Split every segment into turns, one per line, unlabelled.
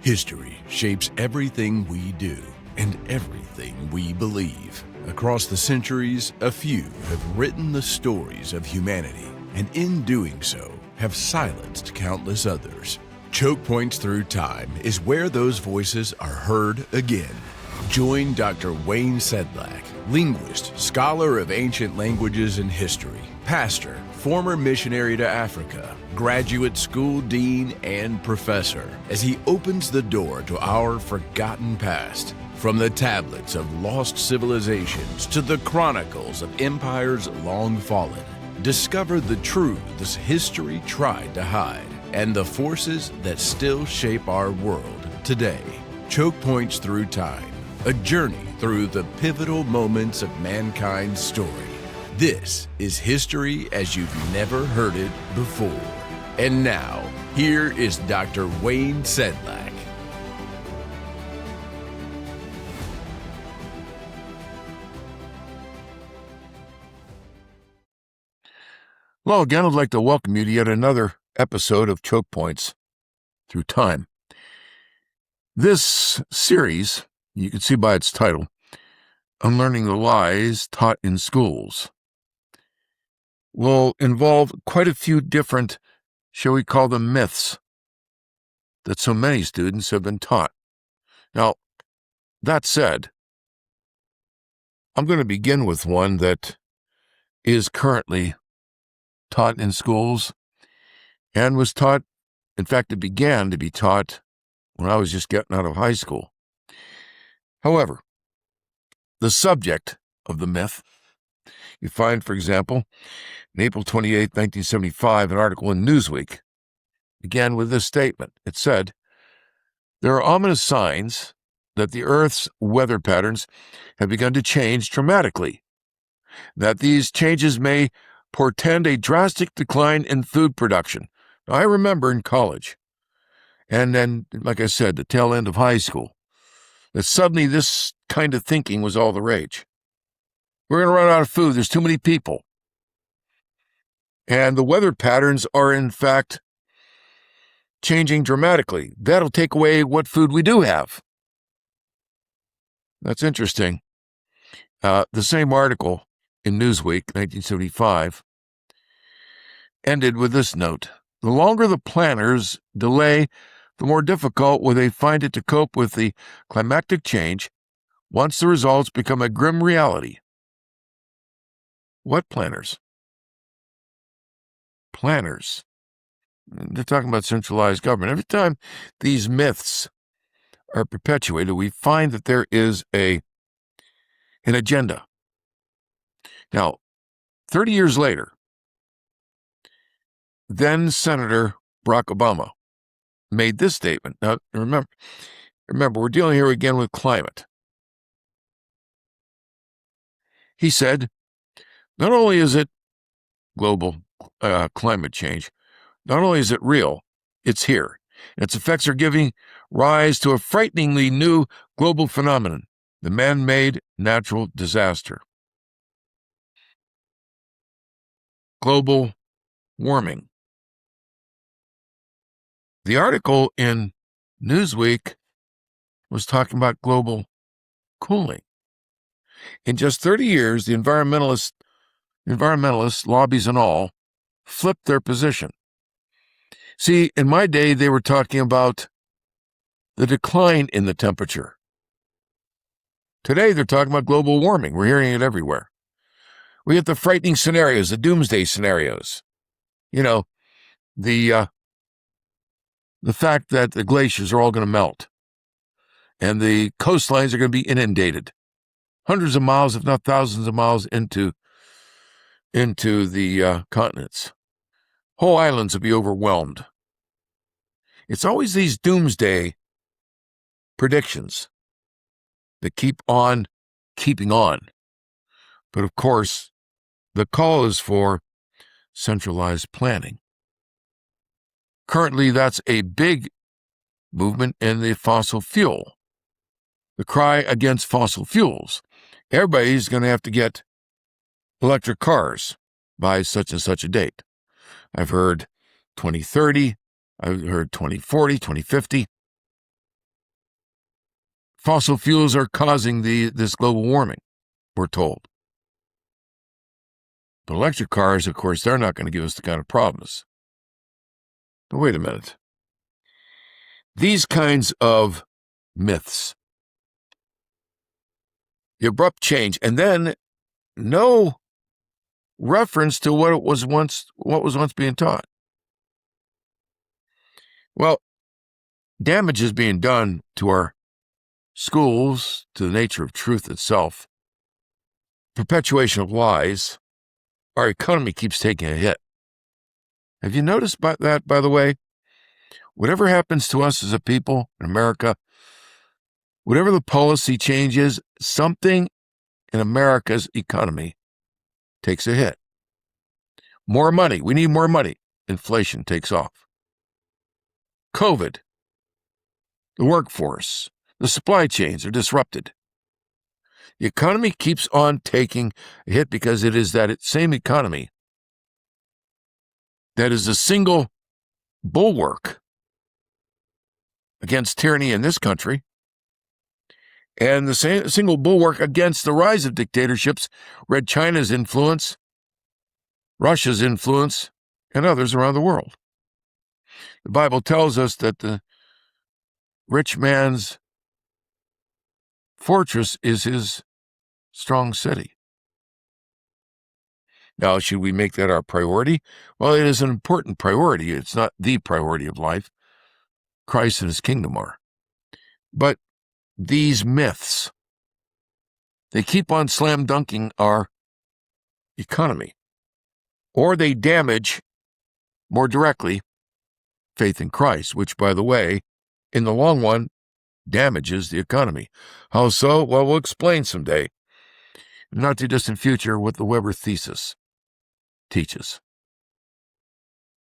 History shapes everything we do and everything we believe. Across the centuries, a few have written the stories of humanity, and in doing so, have silenced countless others. Choke Points Through Time is where those voices are heard again. Join Dr. Wayne Sedlak, linguist, scholar of ancient languages and history, pastor, former missionary to Africa, graduate school dean, and professor, as he opens the door to our forgotten past. From the tablets of lost civilizations to the chronicles of empires long fallen, discover the truths history tried to hide and the forces that still shape our world today. Choke Points Through Time, a journey through the pivotal moments of mankind's story. This is history as you've never heard it before. And now, here is Dr. Wayne Sedlak.
Well, again, I'd like to welcome you to yet another episode of Choke Points Through Time. This series, you can see by its title, Unlearning the Lies Taught in Schools, will involve quite a few different, shall we call them, myths that so many students have been taught. Now, that said, I'm going to begin with one that is currently taught in schools and was taught, in fact, it began to be taught when I was just getting out of high school. However, the subject of the myth, you find, for example, in April 28, 1975, an article in Newsweek began with this statement. It said, "There are ominous signs that the Earth's weather patterns have begun to change dramatically, that these changes may portend a drastic decline in food production." Now, I remember in college, and then, like I said, the tail end of high school, that suddenly this kind of thinking was all the rage. We're going to run out of food. There's too many people. And the weather patterns are, in fact, changing dramatically. That'll take away what food we do have. That's interesting. The same article in Newsweek, 1975, ended with this note: "The longer the planners delay, the more difficult will they find it to cope with the climactic change once the results become a grim reality." What planners? Planners. They're talking about centralized government. Every time these myths are perpetuated, we find that there is an agenda. Now, 30 years later, then Senator Barack Obama made this statement. Now, remember, we're dealing here again with climate. He said, not only is it global climate change, not only is it real, it's here. Its effects are giving rise to a frighteningly new global phenomenon, the man-made natural disaster. Global warming. The article in Newsweek was talking about global cooling. In just 30 years, the environmentalists, lobbies and all, flipped their position. See, in my day, they were talking about the decline in the temperature. Today, they're talking about global warming. We're hearing it everywhere. We get the frightening scenarios, the doomsday scenarios. You know, the fact that the glaciers are all going to melt and the coastlines are going to be inundated hundreds of miles, if not thousands of miles into the continents. Whole islands will be overwhelmed. It's always these doomsday predictions that keep on keeping on. But of course, the call is for centralized planning. Currently, that's a big movement in the fossil fuel. The cry against fossil fuels. Everybody's going to have to get electric cars by such and such a date. I've heard 2030, I've heard 2040, 2050. Fossil fuels are causing this global warming, we're told. But electric cars, of course, they're not going to give us the kind of problems. But wait a minute. These kinds of myths, the abrupt change, and then no reference to what was once being taught. Well, damage is being done to our schools, to the nature of truth itself, perpetuation of lies. Our economy keeps taking a hit. Have you noticed that, by the way? Whatever happens to us as a people in America, whatever the policy change is, something in America's economy takes a hit. More money. We need more money. Inflation takes off. COVID, the workforce, the supply chains are disrupted. The economy keeps on taking a hit because it is that same economy that is a single bulwark against tyranny in this country and the single bulwark against the rise of dictatorships, Red China's influence, Russia's influence, and others around the world. The Bible tells us that the rich man's fortress is his strong city. Now, should we make that our priority? Well, it is an important priority. It's not the priority of life. Christ and his kingdom are. But these myths, they keep on slam dunking our economy, or they damage more directly faith in Christ, which, by the way, in the long run, damages the economy. How so? Well, we'll explain someday, in the not too distant future, what the Weber thesis teaches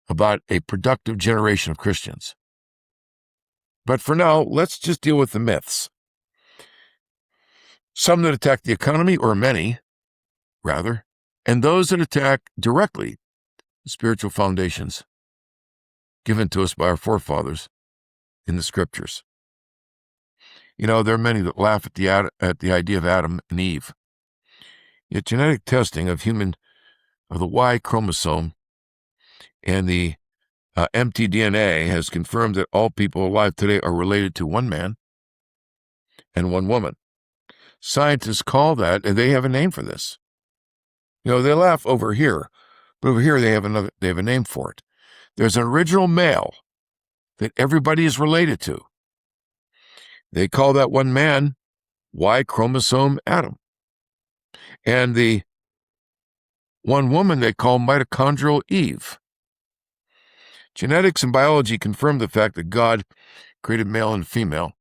about a productive generation of Christians. But for now, let's just deal with the myths. Some that attack the economy, or many, rather, and those that attack directly the spiritual foundations given to us by our forefathers in the scriptures. You know, there are many that laugh at the idea of Adam and Eve. Yet genetic testing of the Y chromosome and the mtDNA has confirmed that all people alive today are related to one man and one woman. Scientists call that, and they have a name for this. You know, they laugh over here, but over here they have a name for it. There's an original male that everybody is related to. They call that one man Y chromosome Adam. And the one woman they call mitochondrial Eve. Genetics and biology confirm the fact that God created male and female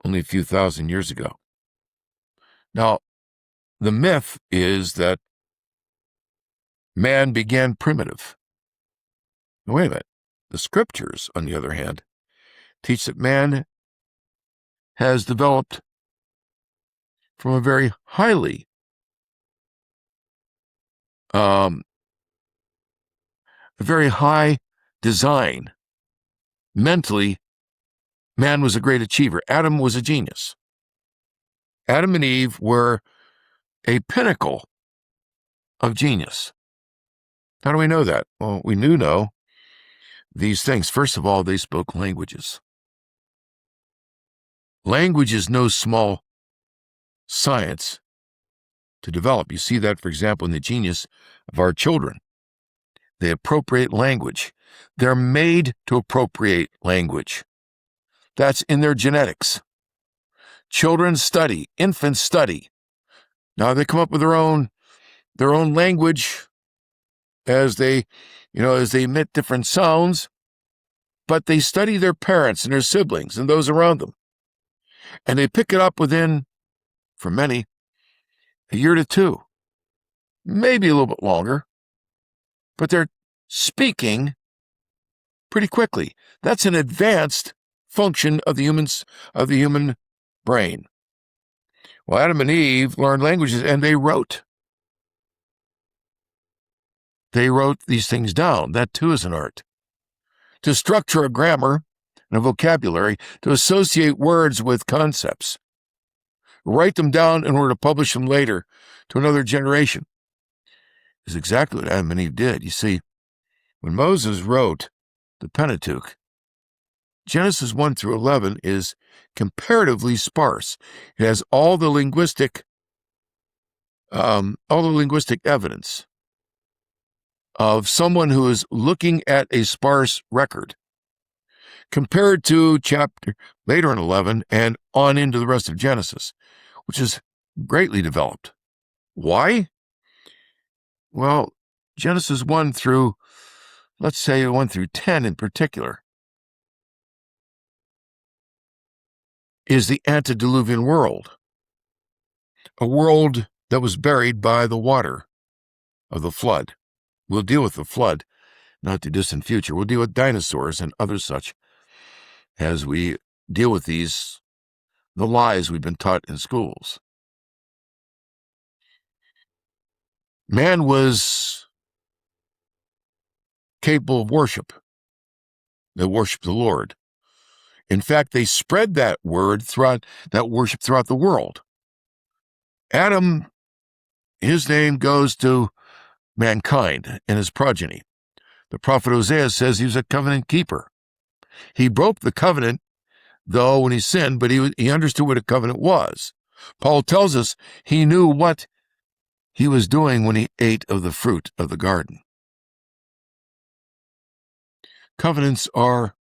only a few thousand years ago. Now, the myth is that man began primitive. Now, wait a minute. The scriptures, on the other hand, teach that man has developed from a very highly a very high design. Mentally, man was a great achiever. Adam was a genius. Adam and Eve were a pinnacle of genius. How do we know that? Well, we do know these things. First of all, they spoke languages. Language is no small science to develop. You see that, for example, in the genius of our children. They appropriate language. They're made to appropriate language. That's in their genetics. Children study, infants study. Now they come up with their own language as they emit different sounds, but they study their parents and their siblings and those around them. And they pick it up within, for many, a year to two, maybe a little bit longer, but they're speaking pretty quickly. That's an advanced function of the human brain. Well, Adam and Eve learned languages, and they wrote. They wrote these things down. That too is an art. To structure a grammar, and a vocabulary to associate words with concepts. Write them down in order to publish them later to another generation. Is exactly what Adam and Eve did. You see, when Moses wrote the Pentateuch, Genesis 1 through 11 is comparatively sparse. It has all the linguistic evidence of someone who is looking at a sparse record, compared to chapter later in 11 and on into the rest of Genesis, which is greatly developed. Why? Well, Genesis 1 through, let's say 1 through 10 in particular, is the antediluvian world, a world that was buried by the water of the flood. We'll deal with the flood, not the distant future. We'll deal with dinosaurs and other such as we deal with the lies we've been taught in schools. Man was capable of worship. They worshiped the Lord. In fact, they spread that worship throughout the world. Adam, his name goes to mankind and his progeny. The prophet Hosea says he was a covenant keeper. He broke the covenant, though, when he sinned, but he understood what a covenant was. Paul tells us he knew what he was doing when he ate of the fruit of the garden. Covenants are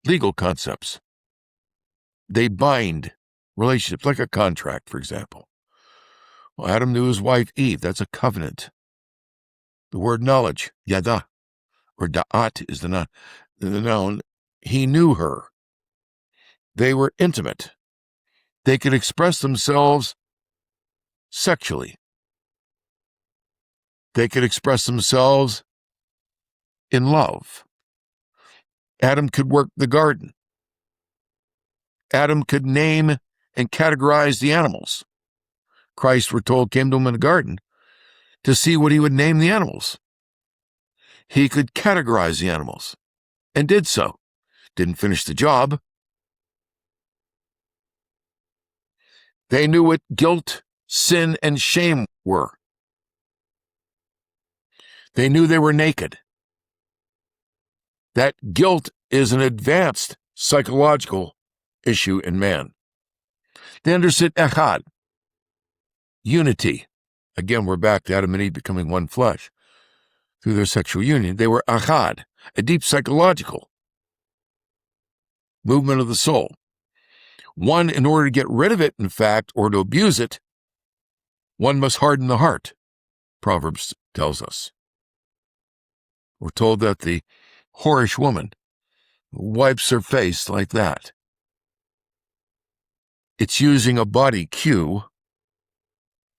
legal concepts. They bind relationships, like a contract, for example. Well, Adam knew his wife Eve. That's a covenant. The word knowledge, yada, or da'at is the noun. He knew her. They were intimate. They could express themselves sexually. They could express themselves in love. Adam could work the garden. Adam could name and categorize the animals. Christ, we're told, came to him in the garden to see what he would name the animals. He could categorize the animals and did so. Didn't finish the job. They knew what guilt, sin, and shame were. They knew they were naked. That guilt is an advanced psychological issue in man. They understood echad, unity. Again, we're back to Adam and Eve becoming one flesh through their sexual union. They were echad, a deep psychological movement of the soul. One, in order to get rid of it, in fact, or to abuse it, one must harden the heart, Proverbs tells us. We're told that the whorish woman wipes her face like that. It's using a body cue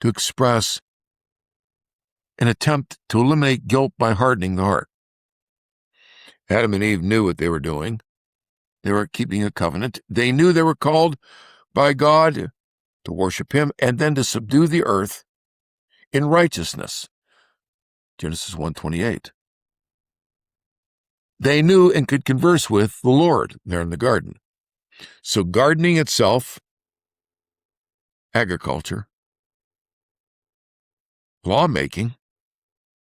to express an attempt to eliminate guilt by hardening the heart. Adam and Eve knew what they were doing. They were keeping a covenant. They knew they were called by God to worship him and then to subdue the earth in righteousness. Genesis 1:28. They knew and could converse with the Lord there in the garden. So gardening itself, agriculture, lawmaking,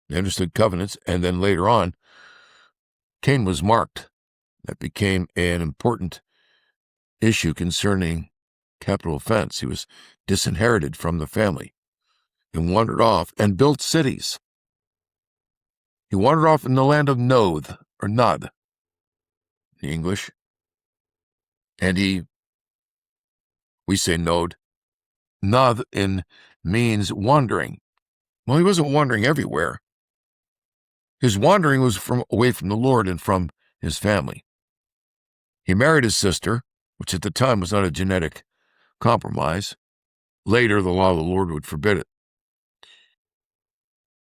they understood covenants, and then later on, Cain was marked. That became an important issue concerning capital offense. He was disinherited from the family and wandered off and built cities. He wandered off in the land of Nod, or Nod, in English. And we say Nod. Nod means wandering. Well, he wasn't wandering everywhere. His wandering was away from the Lord and from his family. He married his sister, which at the time was not a genetic compromise. Later, the law of the Lord would forbid it.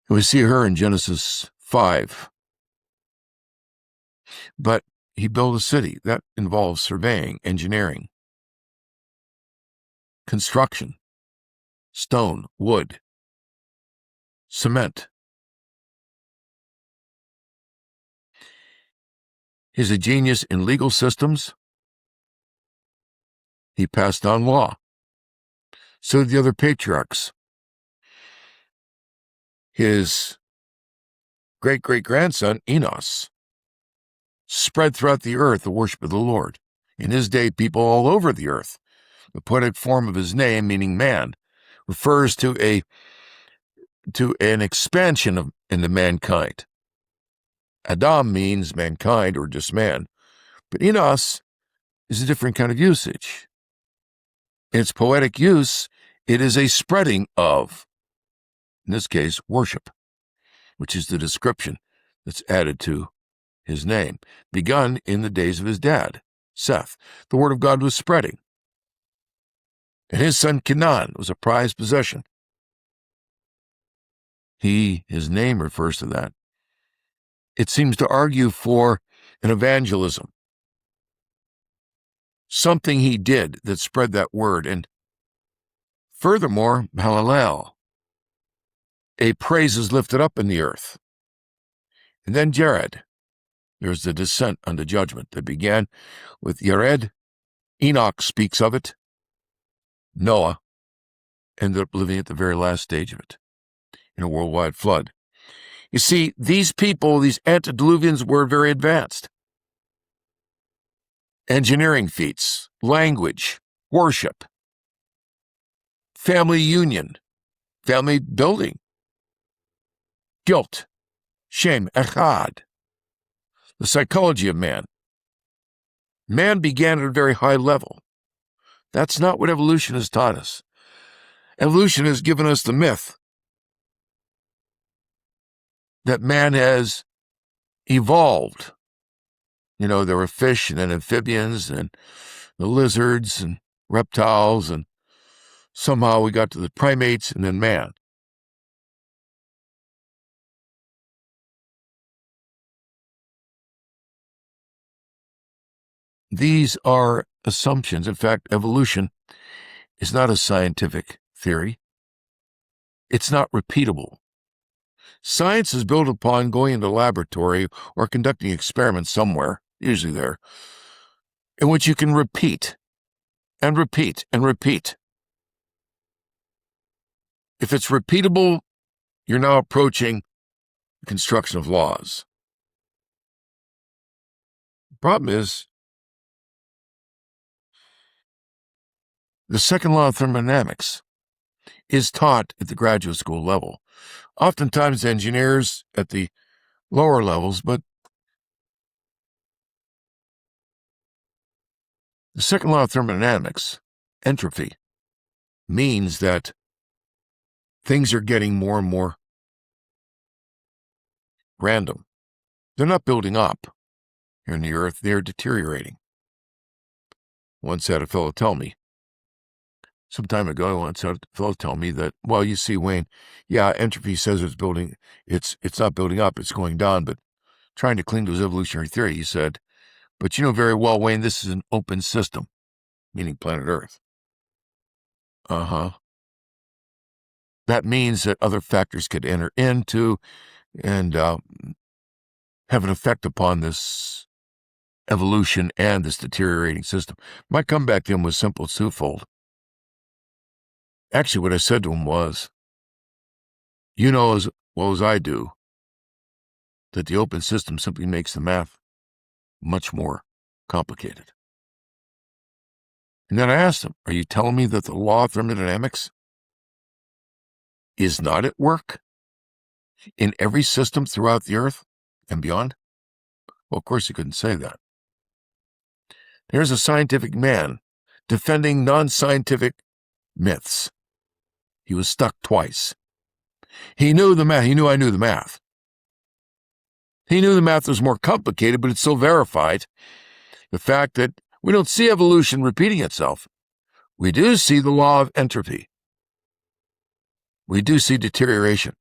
We see her in Genesis 5. But he built a city. That involves surveying, engineering, construction, stone, wood, cement. He's a genius in legal systems. He passed on law. So did the other patriarchs. His great-great-grandson, Enos, spread throughout the earth the worship of the Lord. In his day, people all over the earth. The poetic form of his name, meaning man, refers to an expansion into mankind. Adam means mankind or just man, but Enos is a different kind of usage. In its poetic use, it is a spreading of, in this case, worship, which is the description that's added to his name, begun in the days of his dad, Seth. The word of God was spreading. And his son Canaan was a prized possession. His name refers to that. It seems to argue for an evangelism, something he did that spread that word. And furthermore, Halal, a praise is lifted up in the earth. And then Jared, there's the descent unto judgment that began with Yared. Enoch speaks of it. Noah ended up living at the very last stage of it in a worldwide flood. You see, these people, these antediluvians, were very advanced. Engineering feats, language, worship, family union, family building, guilt, shame, echad, the psychology of man. Man began at a very high level. That's not what evolution has taught us. Evolution has given us the myth that man has evolved. You know, there were fish and then amphibians and the lizards and reptiles, and somehow we got to the primates and then man. These are assumptions. In fact, evolution is not a scientific theory. It's not repeatable. Science is built upon going into a laboratory or conducting experiments somewhere, usually there, in which you can repeat and repeat and repeat. If it's repeatable, you're now approaching the construction of laws. The problem is, the second law of thermodynamics is taught at the graduate school level. Oftentimes engineers at the lower levels, but the second law of thermodynamics, entropy, means that things are getting more and more random. They're not building up here on the earth, they're deteriorating. Once had a fellow tell me, some time ago, I once had a fellow tell me that, well, you see, Wayne, yeah, entropy says it's not building up, it's going down, but trying to cling to his evolutionary theory, he said, but you know very well, Wayne, this is an open system, meaning planet Earth. That means that other factors could enter into and have an effect upon this evolution and this deteriorating system. My comeback to him was simple, it's twofold. Actually, what I said to him was, you know as well as I do that the open system simply makes the math much more complicated. And then I asked him, are you telling me that the law of thermodynamics is not at work in every system throughout the earth and beyond? Well, of course he couldn't say that. There's a scientific man defending non-scientific myths. He was stuck twice. He knew the math. He knew I knew the math. He knew the math was more complicated, but it still verified the fact that we don't see evolution repeating itself. We do see the law of entropy. We do see deterioration.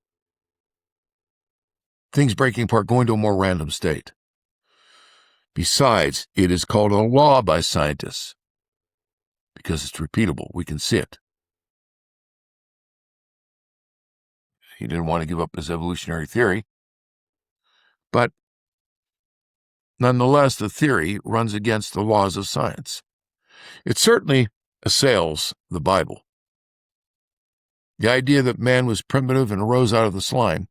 Things breaking apart, going to a more random state. Besides, it is called a law by scientists because it's repeatable. We can see it. He didn't want to give up his evolutionary theory, but Nonetheless, the theory runs against the laws of science. It certainly assails the Bible. The idea that man was primitive and arose out of the slime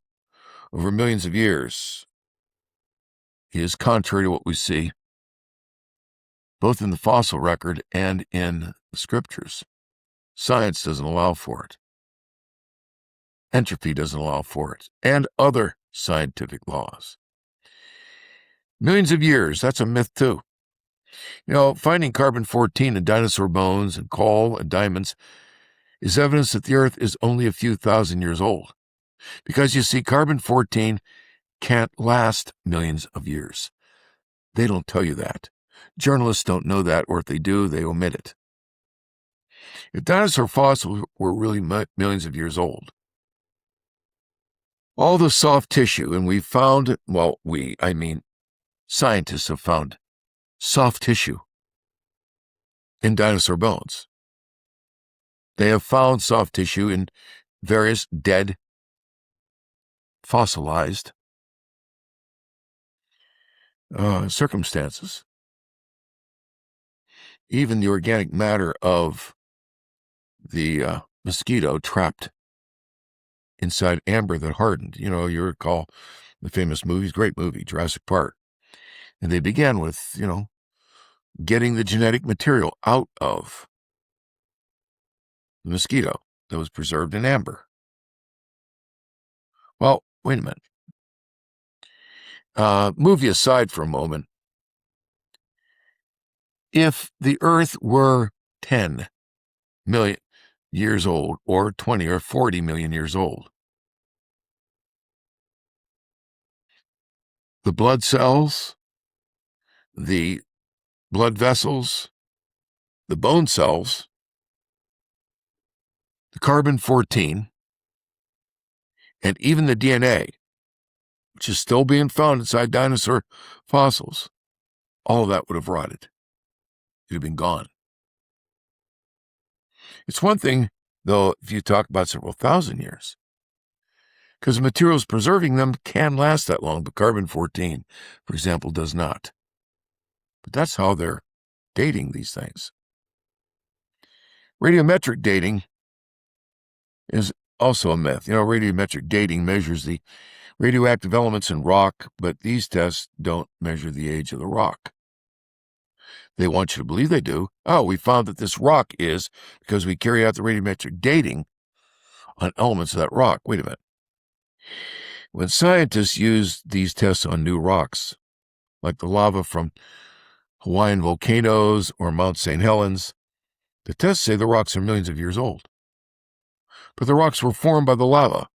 over millions of years is contrary to what we see both in the fossil record and in the scriptures. Science doesn't allow for it. Entropy doesn't allow for it, and other scientific laws. Millions of years, that's a myth too. Finding carbon-14 in dinosaur bones and coal and diamonds is evidence that the Earth is only a few thousand years old. Because you see, carbon-14 can't last millions of years. They don't tell you that. Journalists don't know that, or if they do, they omit it. If dinosaur fossils were really millions of years old, all the soft tissue, and we've found, scientists have found soft tissue in dinosaur bones. They have found soft tissue in various dead, fossilized circumstances. Even the organic matter of the mosquito trapped inside amber that hardened. You recall the famous movies, great movie, Jurassic Park. And they began with, getting the genetic material out of the mosquito that was preserved in amber. Well, wait a minute. Movie aside for a moment. If the Earth were 10 million years old, or 20 or 40 million years old, the blood cells, the blood vessels, the bone cells, the carbon-14, and even the DNA, which is still being found inside dinosaur fossils, all of that would have rotted. It would have been gone. It's one thing, though, if you talk about several thousand years, because the materials preserving them can last that long, but carbon-14, for example, does not. But that's how they're dating these things. Radiometric dating is also a myth. Radiometric dating measures the radioactive elements in rock, but these tests don't measure the age of the rock. They want you to believe they do. Oh, we found that this rock is because we carry out the radiometric dating on elements of that rock. Wait a minute. When scientists use these tests on new rocks, like the lava from Hawaiian volcanoes or Mount St. Helens, the tests say the rocks are millions of years old. But the rocks were formed by the lava.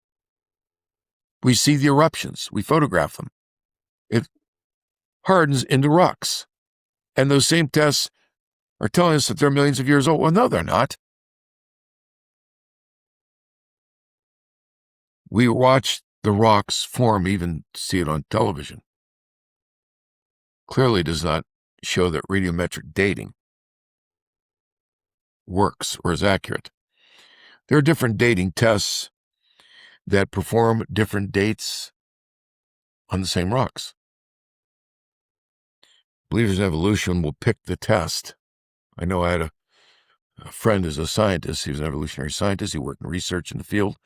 We see the eruptions. We photograph them. It hardens into rocks. And those same tests are telling us that they're millions of years old. Well, no, they're not. We watch the rocks form, even see it on television. Clearly does not show that radiometric dating works or is accurate. There are different dating tests that perform different dates on the same rocks. Believers in evolution will pick the test. I know I had a friend who's a scientist. He was an evolutionary scientist. He worked in research in the field.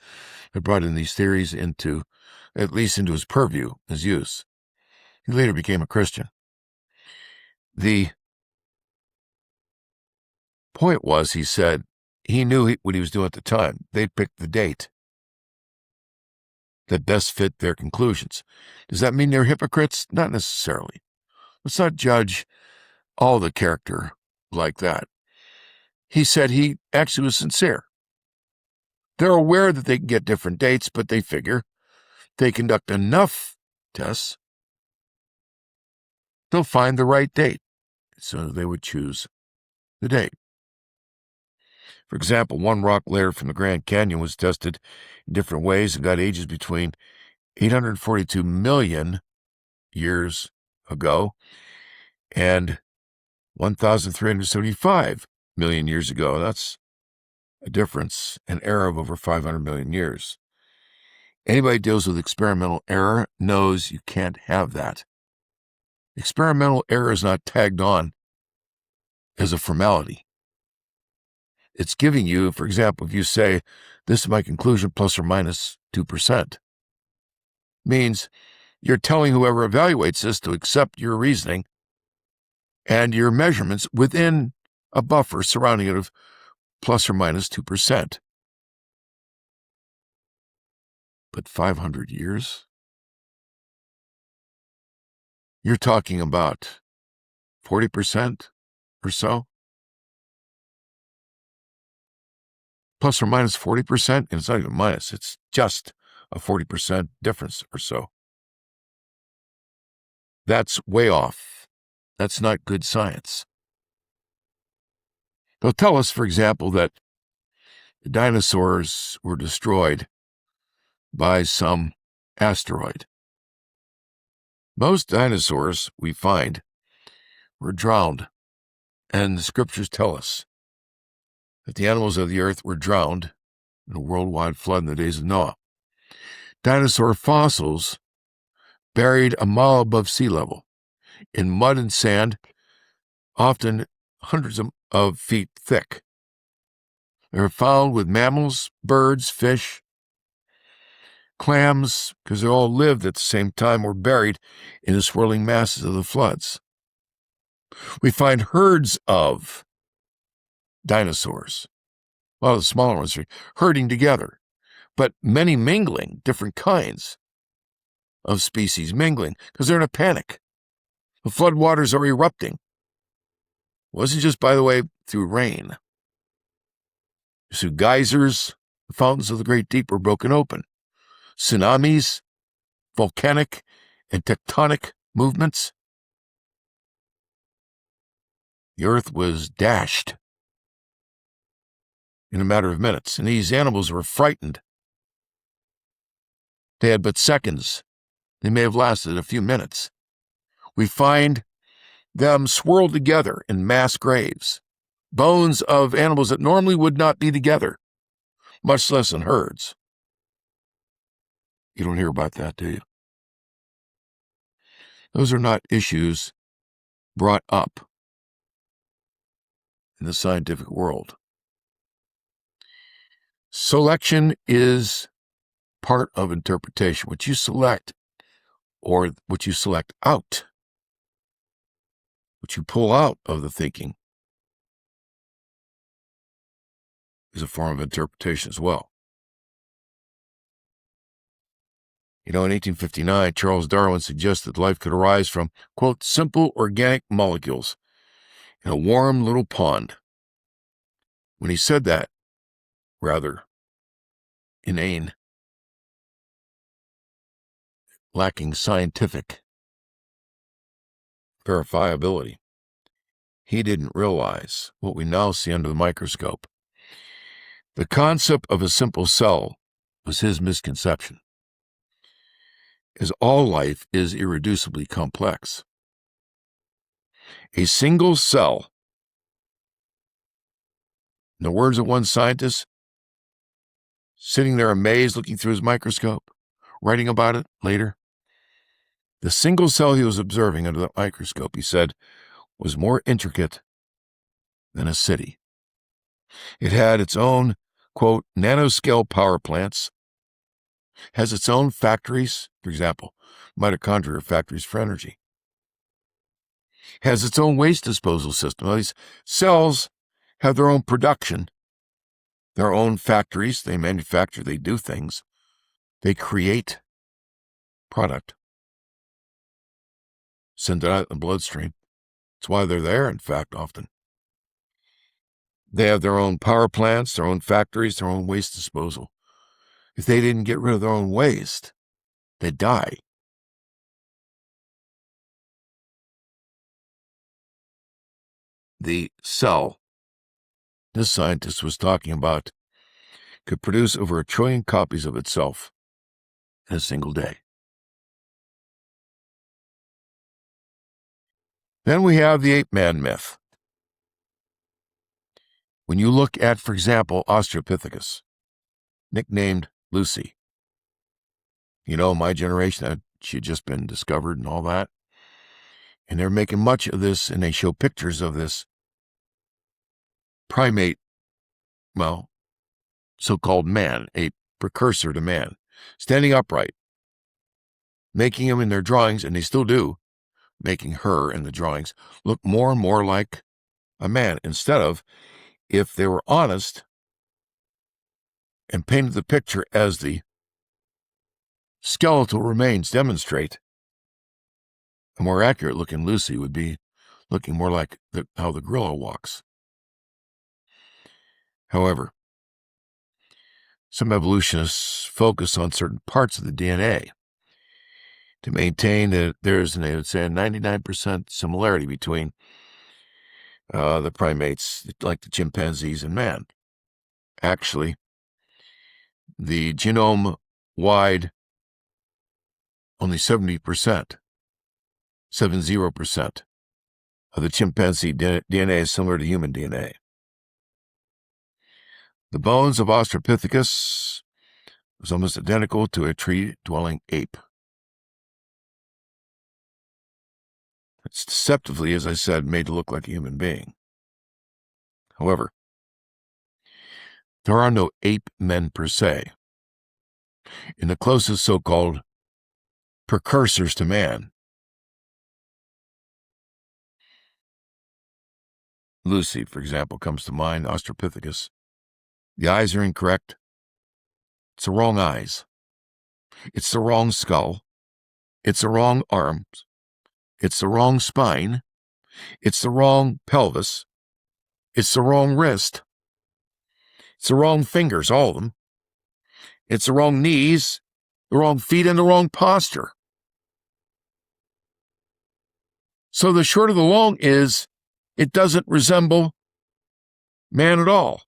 He brought in these theories at least into his purview, his use. He later became a Christian. The point was, he said, he knew what he was doing at the time. They picked the date that best fit their conclusions. Does that mean they're hypocrites? Not necessarily. Let's not judge all the character like that. He said he actually was sincere. They're aware that they can get different dates, but they figure they conduct enough tests, they'll find the right date. So they would choose the date. For example, one rock layer from the Grand Canyon was tested in different ways and got ages between 842 million years ago and 1,375 million years ago. That's a difference, an error of over 500 million years. Anybody who deals with experimental error knows you can't have that. Experimental error is not tagged on as a formality. It's giving you, for example, if you say, this is my conclusion plus or minus 2%, means you're telling whoever evaluates this to accept your reasoning and your measurements within a buffer surrounding it of plus or minus 2%. But 500 years? You're talking about 40% or so? Plus or minus 40%? And it's not even minus, it's just a 40% difference or so. That's way off. That's not good science. They'll tell us, for example, that the dinosaurs were destroyed by some asteroid. Most dinosaurs we find were drowned, and the scriptures tell us that the animals of the earth were drowned in a worldwide flood in the days of Noah. Dinosaur fossils buried a mile above sea level in mud and sand, often hundreds of feet thick. They're found with mammals, birds, fish, clams, because they all lived at the same time, were buried in the swirling masses of the floods. We find herds of dinosaurs. A lot of the smaller ones are herding together, but many mingling, different kinds of species mingling, because they're in a panic. The floodwaters are erupting. It wasn't just, by the way, through rain. Through geysers, the fountains of the great deep were broken open. Tsunamis, volcanic and tectonic movements. The earth was dashed in a matter of minutes, and these animals were frightened. They had but seconds. They may have lasted a few minutes. We find them swirled together in mass graves, bones of animals that normally would not be together, much less in herds. You don't hear about that, do you? Those are not issues brought up in the scientific world. Selection is part of interpretation. What you select or what you select out, what you pull out of the thinking, is a form of interpretation as well. In 1859, Charles Darwin suggested life could arise from, quote, simple organic molecules in a warm little pond. When he said that, rather inane, lacking scientific verifiability, he didn't realize what we now see under the microscope. The concept of a simple cell was his misconception, as all life is irreducibly complex. A single cell, in the words of one scientist, sitting there amazed looking through his microscope, writing about it later, the single cell he was observing under the microscope, he said, was more intricate than a city. It had its own, quote, nanoscale power plants, has its own factories, for example, mitochondria factories for energy, has its own waste disposal system. Now, these cells have their own production, their own factories. They manufacture, they do things, they create product, send it out in the bloodstream. That's why they're there, in fact, often. They have their own power plants, their own factories, their own waste disposal. If they didn't get rid of their own waste, they'd die. The cell this scientist was talking about could produce over 1 trillion copies of itself in a single day. Then we have the ape-man myth. When you look at, for example, Australopithecus, nicknamed Lucy, my generation, she had just been discovered and all that. And they're making much of this, and they show pictures of this primate, well, so-called man, a precursor to man, standing upright, making him in their drawings, and they still do, making her in the drawings look more and more like a man, instead of, if they were honest and painted the picture as the skeletal remains demonstrate, a more accurate-looking Lucy would be looking more like how the gorilla walks. However, some evolutionists focus on certain parts of the DNA to maintain that there's, they would say, a 99% similarity between the primates, like the chimpanzees and man. Actually, the genome-wide, only 70%, 70% of the chimpanzee DNA is similar to human DNA. The bones of Australopithecus was almost identical to a tree-dwelling ape. It's deceptively, as I said, made to look like a human being. However, there are no ape men per se. In the closest so-called precursors to man, Lucy, for example, comes to mind, Australopithecus. The eyes are incorrect. It's the wrong eyes. It's the wrong skull. It's the wrong arms. It's the wrong spine. It's the wrong pelvis. It's the wrong wrist. It's the wrong fingers, all of them. It's the wrong knees, the wrong feet, and the wrong posture. So the short of the long is, it doesn't resemble man at all.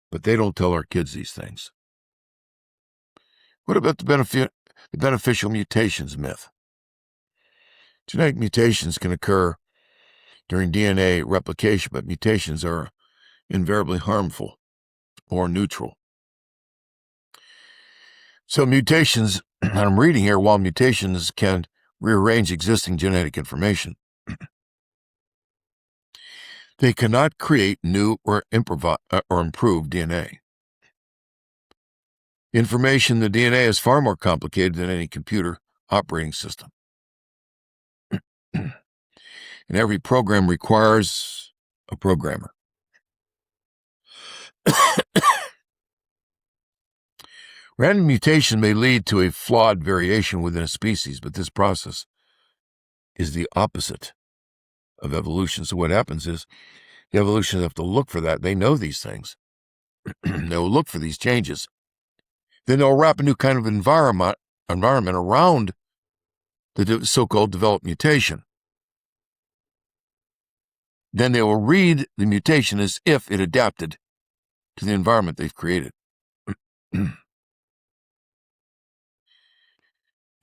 But they don't tell our kids these things. What about the beneficial mutations myth? Genetic mutations can occur during DNA replication, but mutations are invariably harmful or neutral. So mutations, and I'm reading here, while mutations can rearrange existing genetic information, they cannot create new or improved DNA. Information in the DNA is far more complicated than any computer operating system. And every program requires a programmer. Random mutation may lead to a flawed variation within a species, but this process is the opposite of evolution. So what happens is the evolutionists have to look for that. They know these things. They'll look for these changes. Then they'll wrap a new kind of environment around the so-called developed mutation. Then they will read the mutation as if it adapted to the environment they've created.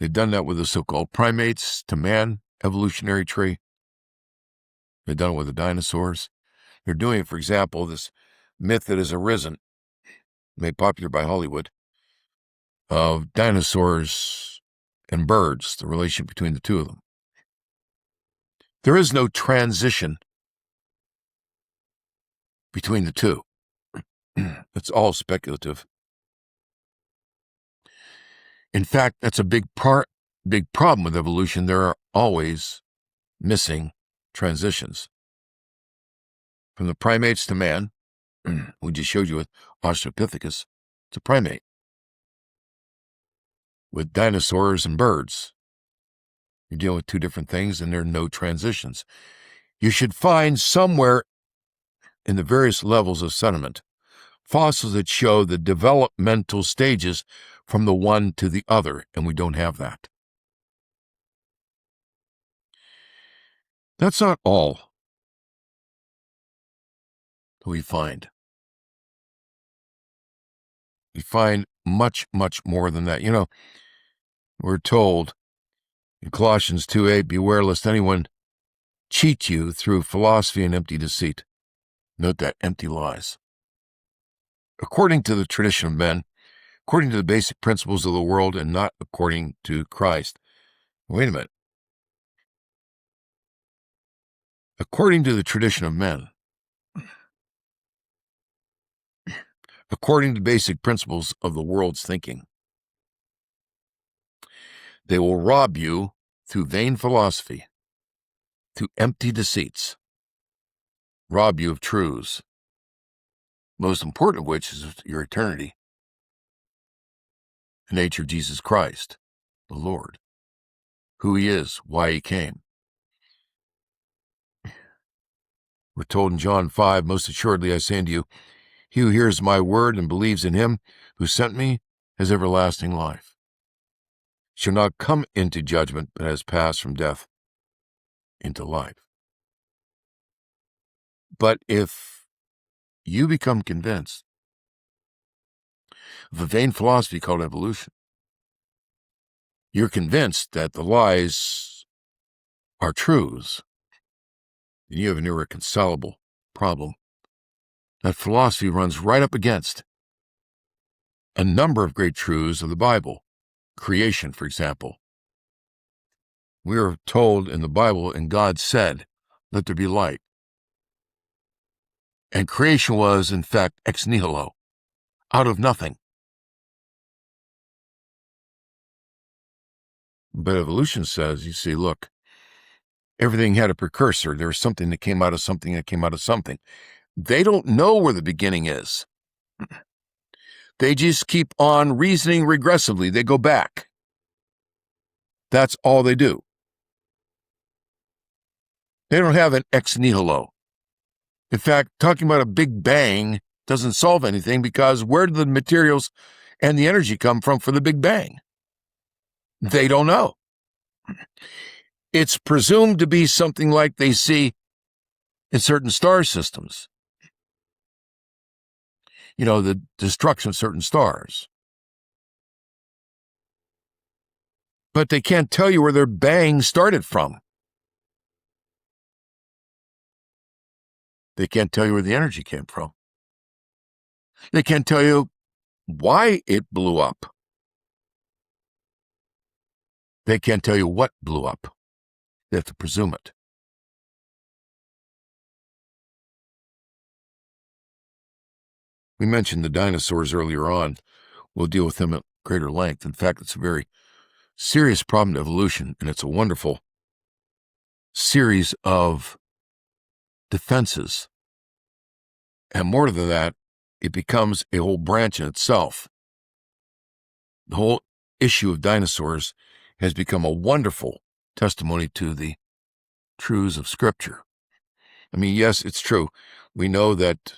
They've done that with the so-called primates to man evolutionary tree. They've done it with the dinosaurs. They're doing it, for example, this myth that has arisen, made popular by Hollywood, of dinosaurs and birds, the relation between the two of them. There is no transition between the two. It's all speculative. In fact, that's a big problem with evolution. There are always missing transitions. From the primates to man, we just showed you with Australopithecus, it's a primate. With dinosaurs and birds, you're dealing with two different things, and there are no transitions. You should find somewhere in the various levels of sediment fossils that show the developmental stages from the one to the other, and we don't have that. That's not all that we find. We find much, much more than that. You know, we're told in Colossians 2:8, beware lest anyone cheat you through philosophy and empty deceit. Note that, empty lies. According to the tradition of men, according to the basic principles of the world and not according to Christ. Wait a minute. According to the tradition of men, according to basic principles of the world's thinking, they will rob you through vain philosophy, through empty deceits, rob you of truths, most important of which is your eternity, the nature of Jesus Christ, the Lord, who he is, why he came. We're told in John 5, most assuredly I say unto you, he who hears my word and believes in him who sent me has everlasting life, shall not come into judgment, but has passed from death into life. But if you become convinced of a vain philosophy called evolution, you're convinced that the lies are truths, then you have an irreconcilable problem. That philosophy runs right up against a number of great truths of the Bible. Creation, for example. We are told in the Bible, and God said, let there be light. And creation was, in fact, ex nihilo, out of nothing. But evolution says, you see, look, everything had a precursor. There was something that came out of something that came out of something. They don't know where the beginning is. They just keep on reasoning regressively. They go back. That's all they do. They don't have an ex nihilo. In fact, talking about a big bang doesn't solve anything, because where did the materials and the energy come from for the big bang? They don't know. It's presumed to be something like they see in certain star systems. You know, the destruction of certain stars. But they can't tell you where their bang started from. They can't tell you where the energy came from. They can't tell you why it blew up. They can't tell you what blew up. They have to presume it. We mentioned the dinosaurs earlier on. We'll deal with them at greater length. In fact, it's a very serious problem to evolution, and it's a wonderful series of defenses. And more than that, it becomes a whole branch in itself. The whole issue of dinosaurs has become a wonderful testimony to the truths of Scripture. I mean, yes, it's true. We know that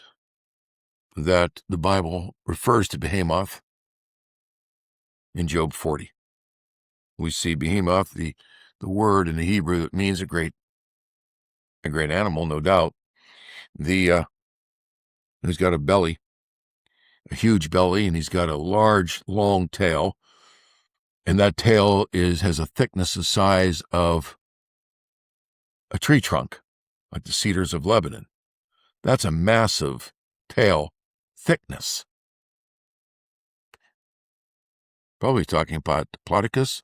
the Bible refers to Behemoth in Job 40. We see Behemoth, the word in the Hebrew that means a great animal, no doubt. He's got a belly, a huge belly, and he's got a large, long tail. And that tail has a thickness the size of a tree trunk, like the cedars of Lebanon. That's a massive tail thickness. Probably talking about Diplodocus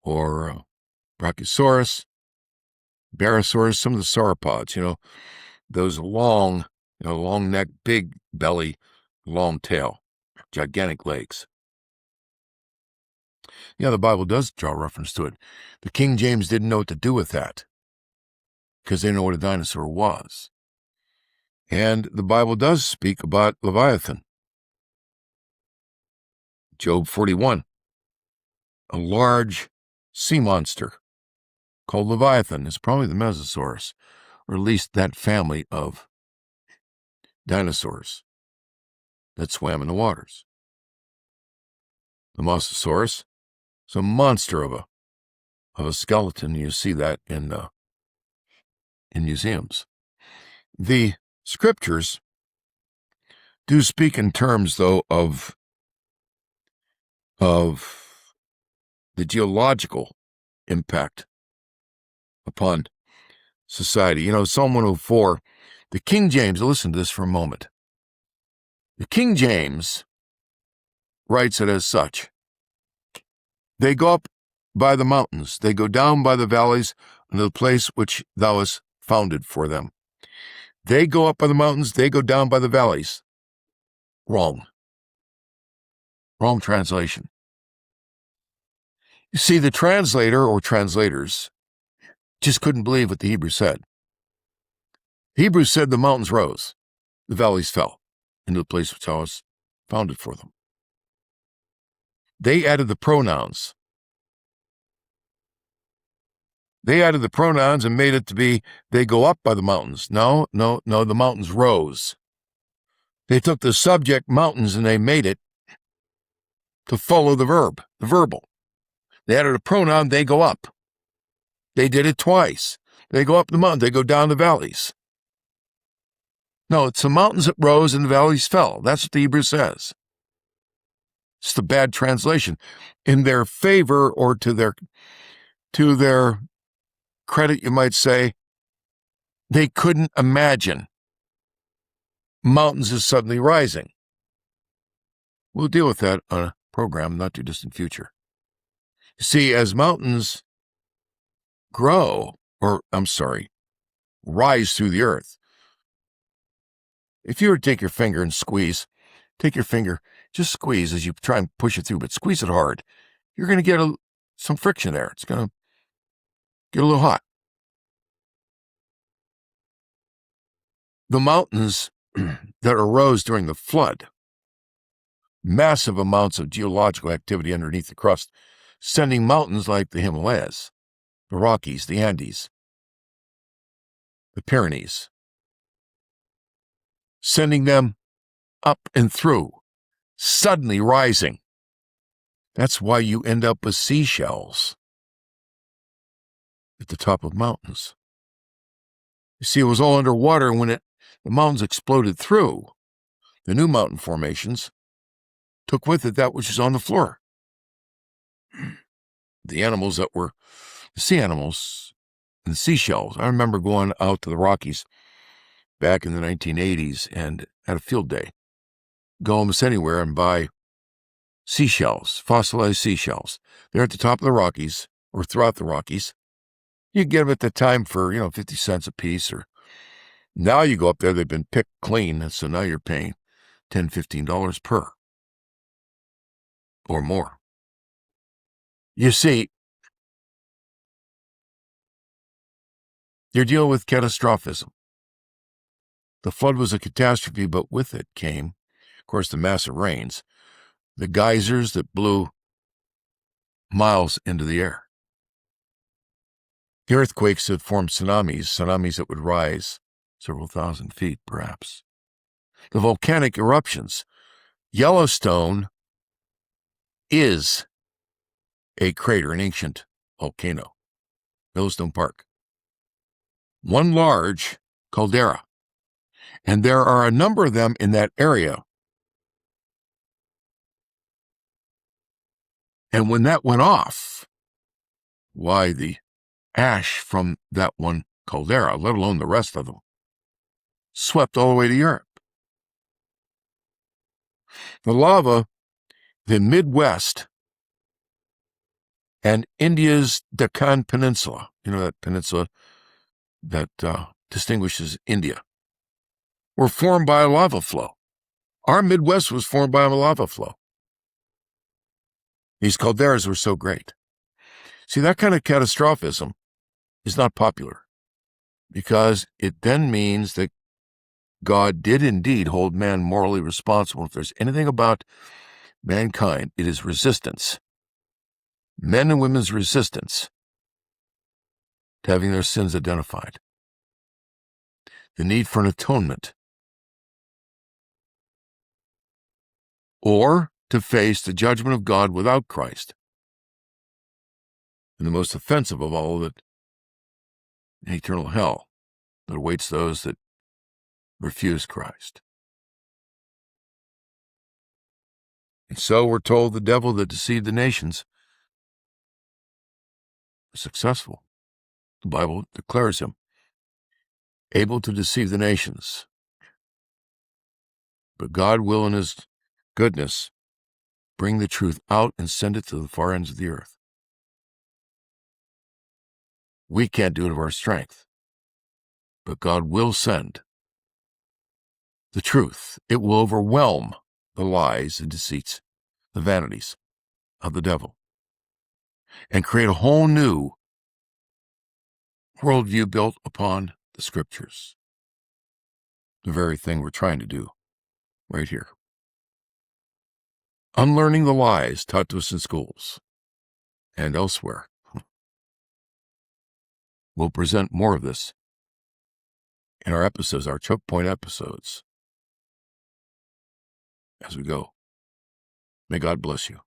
or Brachiosaurus, Barosaurus, some of the sauropods, those long neck, big belly, long tail, gigantic legs. Yeah, the Bible does draw reference to it. The King James didn't know what to do with that because they didn't know what a dinosaur was. And the Bible does speak about Leviathan. Job 41, a large sea monster called Leviathan. It's probably the Mesosaurus, or at least that family of dinosaurs that swam in the waters. The Mosasaurus is a monster of a skeleton. You see that in museums. The Scriptures do speak in terms, though, of the geological impact upon society. Psalm 104, the King James, listen to this for a moment. The King James writes it as such. They go up by the mountains, they go down by the valleys, unto the place which thou hast founded for them. They go up by the mountains, they go down by the valleys. Wrong. Wrong translation. You see, the translator or translators just couldn't believe what the Hebrew said. The Hebrew said the mountains rose, the valleys fell into the place which I was founded for them. They added the pronouns. They added the pronouns and made it to be, they go up by the mountains. No, the mountains rose. They took the subject mountains and they made it to follow the verb, the verbal. They added a pronoun, they go up. They did it twice. They go up the mountain, they go down the valleys. No, it's the mountains that rose and the valleys fell. That's what the Hebrew says. It's the bad translation. In their favor, or to their credit, you might say, they couldn't imagine mountains is suddenly rising. We'll deal with that on a program in the not too distant future. You see, as mountains rise through the earth, if you were to take your finger and squeeze, just squeeze as you try and push it through, but squeeze it hard, you're going to get some friction there. It's going to get a little hot. The mountains that arose during the flood, massive amounts of geological activity underneath the crust, sending mountains like the Himalayas, the Rockies, the Andes, the Pyrenees, sending them up and through, suddenly rising. That's why you end up with seashells at the top of mountains. You see, it was all underwater, and when the mountains exploded through, the new mountain formations took with it that which is on the floor. The animals that were the sea animals and the seashells. I remember going out to the Rockies back in the 1980s and had a field day. Go almost anywhere and buy seashells, fossilized seashells. They're at the top of the Rockies or throughout the Rockies. You get them at the time for, 50 cents a piece, or now you go up there, they've been picked clean, and so now you're paying $10, $15 per or more. You see, you're dealing with catastrophism. The flood was a catastrophe, but with it came, of course, the massive rains, the geysers that blew miles into the air. The earthquakes that formed tsunamis that would rise several thousand feet, perhaps. The volcanic eruptions. Yellowstone is a crater, an ancient volcano. Yellowstone Park. One large caldera. And there are a number of them in that area. And when that went off, why, the ash from that one caldera, let alone the rest of them, swept all the way to Europe. The lava, the Midwest, and India's Deccan Peninsula, that peninsula that distinguishes India, were formed by a lava flow. Our Midwest was formed by a lava flow. These calderas were so great. See, that kind of catastrophism is not popular, because it then means that God did indeed hold man morally responsible. If there's anything about mankind, it is resistance. Men and women's resistance to having their sins identified. The need for an atonement. Or to face the judgment of God without Christ. And the most offensive of all of it, an eternal hell that awaits those that refuse Christ. And so we're told the devil that deceived the nations was successful. The Bible declares him able to deceive the nations. But God will in his goodness bring the truth out and send it to the far ends of the earth. We can't do it of our strength, but God will send the truth. It will overwhelm the lies and deceits, the vanities of the devil, and create a whole new worldview built upon the scriptures. The very thing we're trying to do right here. Unlearning the lies taught to us in schools and elsewhere. We'll present more of this in our episodes, our choke point episodes, as we go. May God bless you.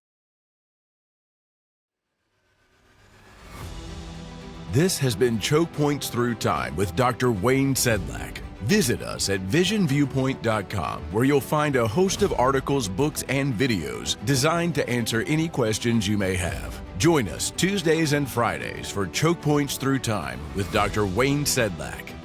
This has been Choke Points Through Time with Dr. Wayne Sedlak. Visit us at visionviewpoint.com, where you'll find a host of articles, books, and videos designed to answer any questions you may have. Join us Tuesdays and Fridays for Choke Points Through Time with Dr. Wayne Sedlak.